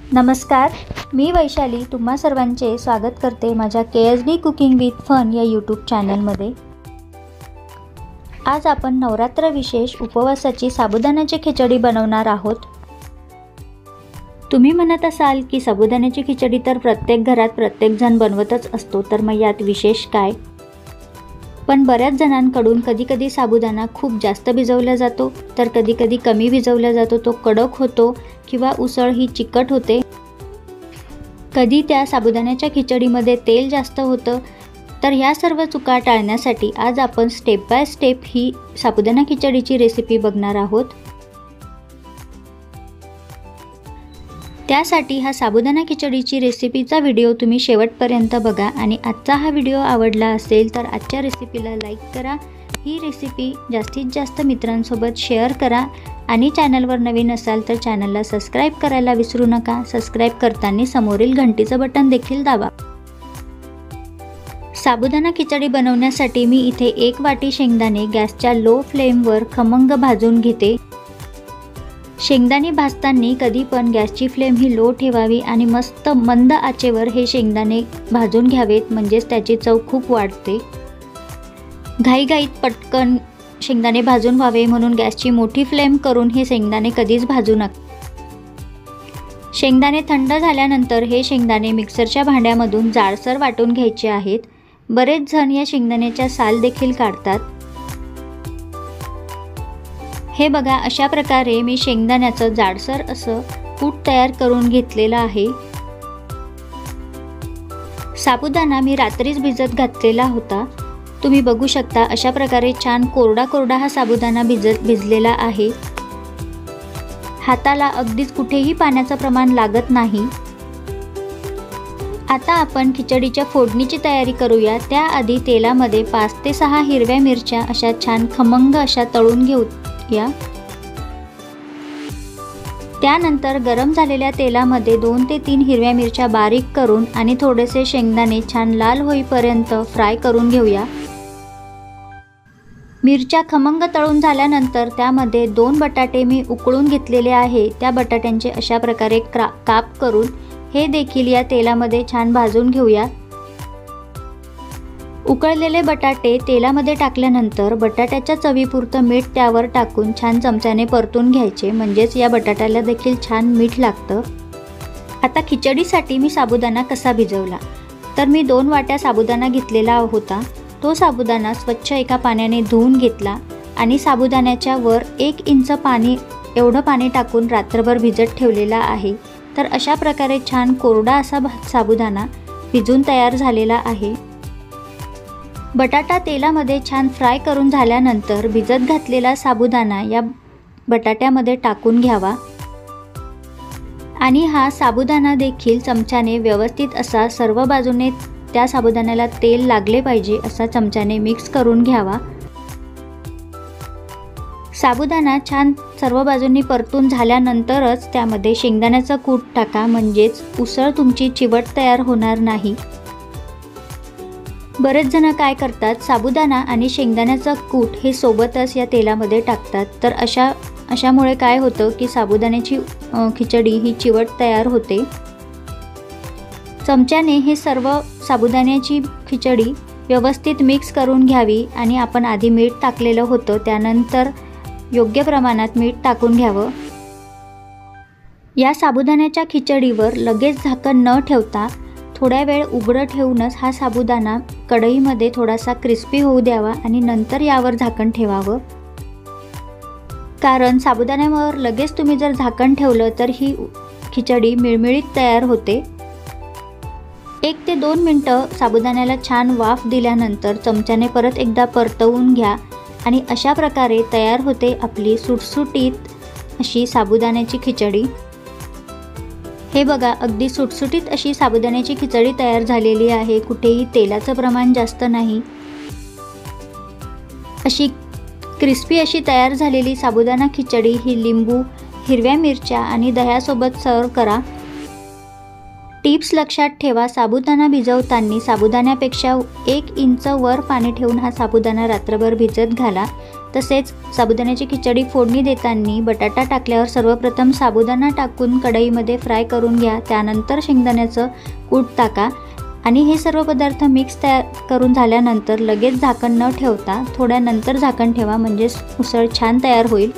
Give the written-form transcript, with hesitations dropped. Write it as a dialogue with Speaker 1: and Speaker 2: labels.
Speaker 1: नमस्कार, मी वैशाली तुम्हा सर्वांचे स्वागत करते माझ्या KSD कुकिंग विथ फन या यूट्यूब चॅनलमध्ये। आज आपण नवरात्र विशेष उपवासाची साबुदाण्याची खिचडी बनवणार आहोत। तुम्ही म्हणत असाल की साबुदाण्याची खिचडी तर प्रत्येक घरात प्रत्येक जण बनवतच असतो, तर मग यात विशेष काय? पण बऱ्याच जणांकडून कधी साबुदाणा खूप जास्त भिजवला जातो, तर कधी कमी भिजवला जातो, तो कडक होतो किंवा उसळ ही चिकट होते। कधी त्या साबुदाण्याच्या खिचडीमध्ये तेल जास्त होतं। तर ह्या सर्व चुका टाळण्यासाठी आज आपण स्टेप बाय स्टेप ही साबुदाणा खिचडीची रेसिपी बघणार आहोत। त्यासाठी हा साबुदाणा खिचडीची रेसिपीचा व्हिडिओ तुम्ही शेवटपर्यंत बघा आणि आजचा हा व्हिडिओ आवडला असेल तर आजच्या रेसिपीला लाईक करा, ही रेसिपी जास्तीत जास्त मित्रांसोबत शेअर करा आणि चॅनलवर नवीन असाल तर चॅनलला सबस्क्राईब करायला विसरू नका। सबस्क्राईब करताना समोरील घंटीचं बटन देखील दाबा। साबुदाणा खिचडी बनवण्यासाठी मी इथे 1 वाटी शेंगदाणे गॅसच्या लो फ्लेमवर खमंग भाजून घेते। शेंगदाणे भाजताना कधी पण गॅसची फ्लेम ही लो ठेवावी आणि मस्त मंद आचेवर हे शेंगदाणे भाजून घ्यावेत, म्हणजेच त्याची चव खूप वाढते। घाईघाईत पटकन शेंगदाणे भाजून व्हावे म्हणून गॅसची मोठी फ्लेम करून हे शेंगदाणे कधीच भाजू नका। शेंगदाणे थंड झाल्यानंतर हे शेंगदाणे मिक्सरच्या भांड्यामधून जाडसर वाटून घ्यायचे आहेत। बरेच जण या शेंगदाण्याच्या साल देखील काढतात। हे बघा, अशा प्रकारे मी शेंगदाण्याचं जाडसर असं कूट तयार करून घेतलेलं आहे। साबुदाणा मी रात्रीच भिजत घातलेला होता। तुम्ही बघू शकता अशा प्रकारे छान कोरडा हा साबुदाणा भिजलेला आहे। हाताला अगदीच कुठेही पाण्याचं प्रमाण लागत नाही। आता आपण खिचडीच्या फोडणीची तयारी करूया। त्याआधी तेलामध्ये 5 ते 6 हिरव्या मिरच्या अशा छान खमंग अशा तळून घेऊया। त्यानंतर गरम झालेल्या तेलामध्ये 2 ते 3 हिरव्या मिरच्या बारीक करून आणि थोडेसे शेंगदाणे छान लाल होईपर्यंत फ्राय करून घेऊया। मिरच्या खमंग तळून झाल्यानंतर त्यामध्ये 2 बटाटे मी उकळून घेतलेले आहे। त्या बटाट्यांचे अशा प्रकारे काप करून हे देखील या तेलामध्ये छान भाजून घेऊया। उकळलेले बटाटे तेलामध्ये टाकल्यानंतर बटाट्याच्या चवीपुरतं मीठ त्यावर टाकून छान चमच्याने परतून घ्यायचे, म्हणजेच या बटाट्याला देखील छान मीठ लागतं। आता खिचडीसाठी मी साबुदाणा कसा भिजवला, तर मी 2 वाट्या साबुदाणा घेतलेला होता। तो साबुदाणा स्वच्छ एका पाण्याने धुवून घेतला आणि साबुदाण्याच्या वर 1 इंच पाणी एवढं पाणी टाकून रात्रभर भिजत ठेवलेला आहे। तर अशा प्रकारे छान कोरडा असा साबुदाणा भिजून तयार झालेला आहे। बटाटा तेलामध्ये छान फ्राय करून झाल्यानंतर भिजत घातलेला साबुदाणा या बटाट्यामध्ये टाकून घ्यावा आणि हा साबुदाणा देखील चमच्याने व्यवस्थित असा सर्व बाजूने त्या साबुदाण्याला तेल लागले पाहिजे असा चमच्याने मिक्स करून घ्यावा। साबुदाणा छान सर्व बाजूंनी परतून झाल्यानंतरच त्यामध्ये शेंगदाण्याचा कूट टाका, म्हणजेच उसळ तुमची चिवट तयार होणार नाही। बरेच जण काय करतात, साबुदाणा आणि शेंगदाण्याचा कूट हे सोबतच या तेलामध्ये टाकतात, तर अशामुळे काय होतं की साबुदाण्याची खिचडी ही चिवट तयार होते। चमच्याने हे सर्व साबुदाण्याची खिचडी व्यवस्थित मिक्स करून घ्यावी आणि आपण आधी मीठ टाकलेलं होतं, त्यानंतर योग्य प्रमाणात मीठ टाकून घ्यावं। या साबुदाण्याच्या खिचडीवर लगेच झाकण न ठेवता थोड्या वेळ उघडं ठेवूनच हा साबुदाणा कढईमध्ये थोडासा क्रिस्पी होऊ द्यावा आणि नंतर यावर झाकण ठेवावं। कारण साबुदाण्यावर लगेच तुम्ही जर झाकण ठेवलं तर ही खिचडी मिळमिळीत तयार होते। 1 ते 2 मिनिटं साबुदाण्याला छान वाफ दिल्यानंतर चमच्याने परत एकदा परतवून घ्या आणि अशा प्रकारे तयार होते आपली सुटसुटीत अशी साबुदाण्याची खिचडी। हे बघा, अगदी सुटसुटीत अशी साबुदाण्याची खिचडी तयार झालेली आहे। कुठेही तेलाचं प्रमाण जास्त नाही। अशी क्रिस्पी अशी तयार झालेली साबुदाणा खिचडी ही लिंबू, हिरव्या मिरच्या आणि दह्यासोबत सर्व करा। टिप्स लक्षात ठेवा, साबुदाणा भिजवताना साबुदाण्यापेक्षा 1 इंच वर पाणी ठेवून हा साबुदाणा रात्रभर भिजत घाला, तसेच साबुदाण्याची खिचडी फोडणी देताना बटाटा टाकल्यावर सर्वप्रथम साबुदाणा टाकून कढईमध्ये फ्राय करून घ्या, त्यानंतर शेंगदाण्याचं कूट टाका आणि हे सर्व पदार्थ मिक्स करून झाल्यानंतर लगेच झाकण न ठेवता थोड्यानंतर झाकण ठेवा, म्हणजेच उसळ छान तयार होईल।